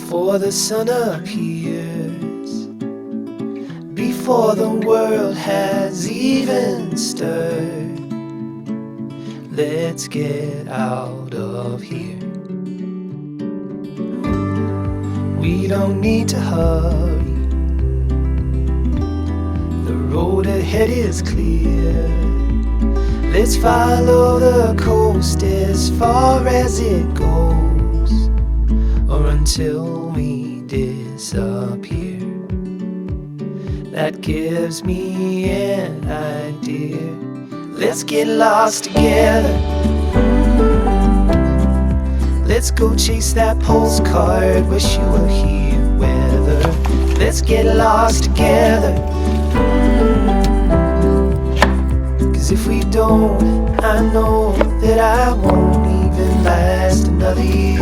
before the sun appears, before the world has even stirred. Let's get out of here. We don't need to hurry. The road ahead is clear. Let's follow the coast as far as it goes, or until we disappear. That gives me an idea. Let's get lost together. Let's go chase that postcard. Wish you were here, weather. Let's get lost together. 'Cause if we don't, I know that I won't even last another year.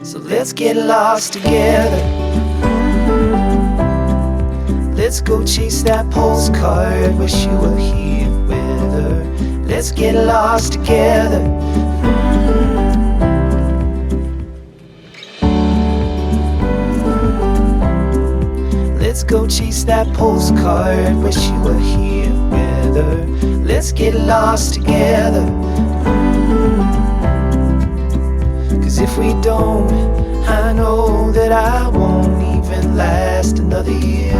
So let's get lost together. Let's go chase that postcard. Wish you were here with her. Let's get lost together. Let's go chase that postcard. Wish you were here with her. Let's get lost together. 'Cause if we don't, I know that I won't even last another year.